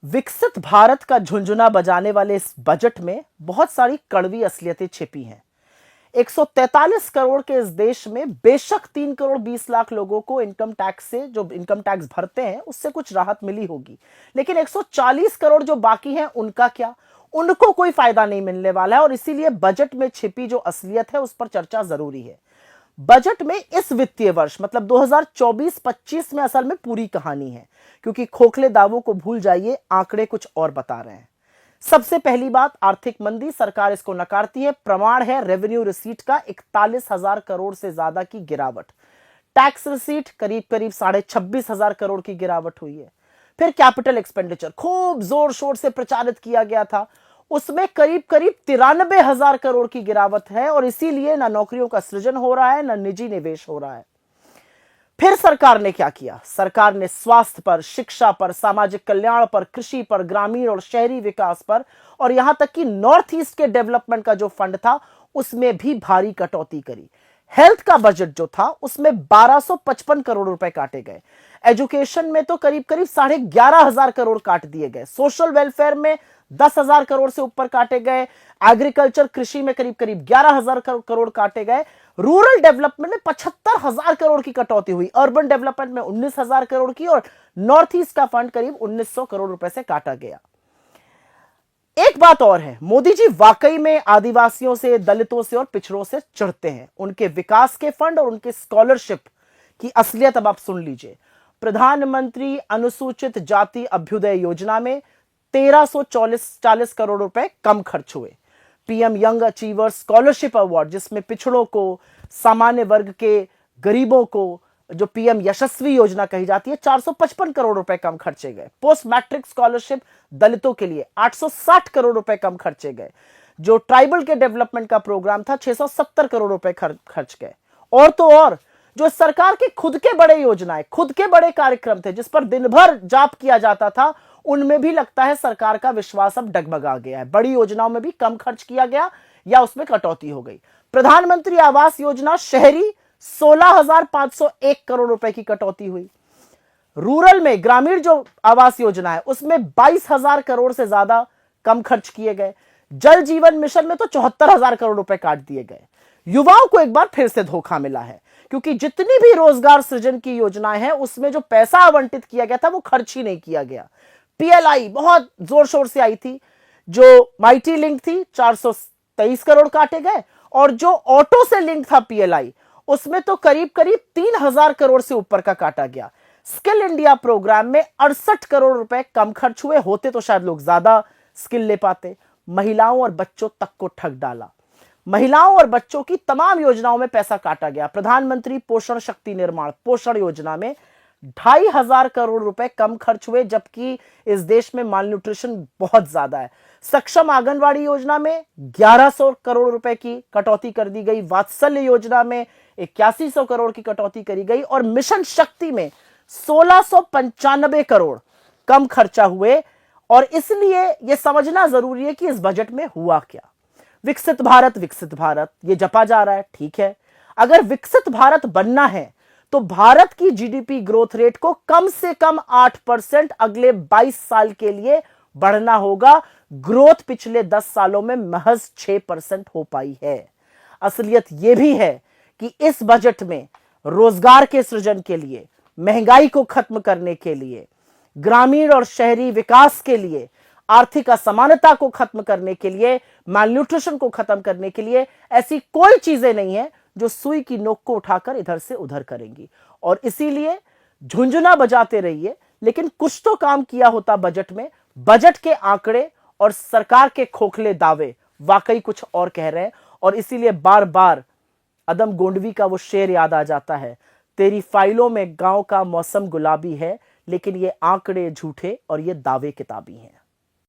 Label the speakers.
Speaker 1: विकसित भारत का झुंझुना बजाने वाले इस बजट में बहुत सारी कड़वी असलियतें छिपी हैं। 143 करोड़ के इस देश में बेशक 3 करोड़ 20 लाख लोगों को इनकम टैक्स से, जो इनकम टैक्स भरते हैं, उससे कुछ राहत मिली होगी, लेकिन 140 करोड़ जो बाकी हैं उनका क्या? उनको कोई फायदा नहीं मिलने वाला है। और इसीलिए बजट में छिपी जो असलियत है उस पर चर्चा जरूरी है। बजट में इस वित्तीय वर्ष मतलब 2024-25 में असल में पूरी कहानी है, क्योंकि खोखले दावों को भूल जाइए, आंकड़े कुछ और बता रहे हैं। सबसे पहली बात, आर्थिक मंदी, सरकार इसको नकारती है। प्रमाण है रेवेन्यू रिसीट का 41,000 करोड़ से ज्यादा की गिरावट। टैक्स रिसीट करीब करीब 26,500 करोड़ की गिरावट हुई है। फिर कैपिटल एक्सपेंडिचर खूब जोर शोर से प्रचारित किया गया था, उसमें करीब करीब 93,000 करोड़ की गिरावट है। और इसीलिए ना नौकरियों का सृजन हो रहा है, ना निजी निवेश हो रहा है। फिर सरकार ने क्या किया? सरकार ने स्वास्थ्य पर, शिक्षा पर, सामाजिक कल्याण पर, कृषि पर, ग्रामीण और शहरी विकास पर, और यहां तक कि नॉर्थ ईस्ट के डेवलपमेंट का जो फंड था उसमें भी भारी कटौती करी। हेल्थ का बजट जो था उसमें 1255 करोड़ रुपए काटे गए। एजुकेशन में तो करीब करीब 11,500 करोड़ काट दिए गए। सोशल वेलफेयर में 10,000 करोड़ से ऊपर काटे गए। एग्रीकल्चर, कृषि में करीब करीब 11,000 करोड़ काटे गए। रूरल डेवलपमेंट में 75,000 करोड़ की कटौती हुई। अर्बन डेवलपमेंट में 19,000 करोड़ की, और नॉर्थ ईस्ट का फंड करीब 1,900 करोड़ रुपए से काटा गया। एक बात और है, मोदी जी वाकई में आदिवासियों से, दलितों से और पिछड़ों से चिढ़ते हैं। उनके विकास के फंड और उनके स्कॉलरशिप की असलियत अब आप सुन लीजिए। प्रधानमंत्री अनुसूचित जाति अभ्युदय योजना में 1,340 करोड़ रुपए कम खर्च हुए। PM young achievers scholarship award, जिसमें पिछड़ों को, सामान्य वर्ग के गरीबों को, जो पीएम यशस्वी योजना कही जाती है, 455 करोड़ रुपए कम खर्चे गए। पोस्ट मैट्रिक स्कॉलरशिप दलितों के लिए 860 करोड़ रुपए कम खर्चे गए। जो ट्राइबल के डेवलपमेंट का प्रोग्राम था 670 करोड़ रुपए खर्च गए। और तो और जो सरकार के खुद के बड़े योजनाएं, खुद के बड़े कार्यक्रम थे जिस पर दिन भर जाप किया जाता था, उनमें भी लगता है सरकार का विश्वास अब डगमगा गया है। बड़ी योजनाओं में भी कम खर्च किया गया या उसमें कटौती हो गई। प्रधानमंत्री आवास योजना शहरी 16,501 करोड़ रुपए की कटौती हुई। रूरल में, ग्रामीण जो आवास योजना है उसमें 22,000 करोड़ से ज्यादा कम खर्च किए गए। जल जीवन मिशन में तो 74,000 करोड़ रुपए काट दिए गए। युवाओं को एक बार फिर से धोखा मिला है, क्योंकि जितनी भी रोजगार सृजन की योजनाएं हैं उसमें जो पैसा आवंटित किया गया था वो खर्च ही नहीं किया गया। पीएलआई बहुत जोर शोर से आई थी, जो माइटी लिंक थी 423 करोड़ काटे गए, और जो ऑटो से लिंक था पीएलआई उसमें तो करीब करीब 3,000 करोड़ से ऊपर का काटा गया। स्किल इंडिया प्रोग्राम में 68 करोड़ रुपए कम खर्च हुए, होते तो शायद लोग ज्यादा स्किल ले पाते। महिलाओं और बच्चों तक को ठग डाला। महिलाओं और बच्चों की तमाम योजनाओं में पैसा काटा गया। प्रधानमंत्री पोषण शक्ति निर्माण पोषण योजना में 2,500 करोड़ रुपए कम खर्च हुए, जबकि इस देश में माल न्यूट्रिशन बहुत ज्यादा है। सक्षम आंगनवाड़ी योजना में 1,100 करोड़ रुपए की कटौती कर दी गई। वात्सल्य योजना में 8100 करोड़ की कटौती करी गई, और मिशन शक्ति में 1,695 करोड़ कम खर्चा हुए। और इसलिए यह समझना जरूरी है कि इस बजट में हुआ क्या। विकसित भारत ये जपा जा रहा है, ठीक है। अगर विकसित भारत बनना है तो भारत की जीडीपी ग्रोथ रेट को कम से कम 8% अगले 22 साल के लिए बढ़ना होगा। ग्रोथ पिछले 10 सालों में महज 6% हो पाई है। असलियत यह भी है कि इस बजट में रोजगार के सृजन के लिए, महंगाई को खत्म करने के लिए, ग्रामीण और शहरी विकास के लिए, आर्थिक असमानता को खत्म करने के लिए, मालन्यूट्रिशन को खत्म करने के लिए ऐसी कोई चीजें नहीं है जो सुई की नोक को उठाकर इधर से उधर करेंगी। और इसीलिए झुंझुना बजाते रहिए, लेकिन कुछ तो काम किया होता बजट में। बजट के आंकड़े और सरकार के खोखले दावे वाकई कुछ और कह रहे हैं। और इसीलिए बार बार अदम गोंडवी का वो शेर याद आ जाता है, तेरी फाइलों में गांव का मौसम गुलाबी है, लेकिन ये आंकड़े झूठे और ये दावे किताबी हैं।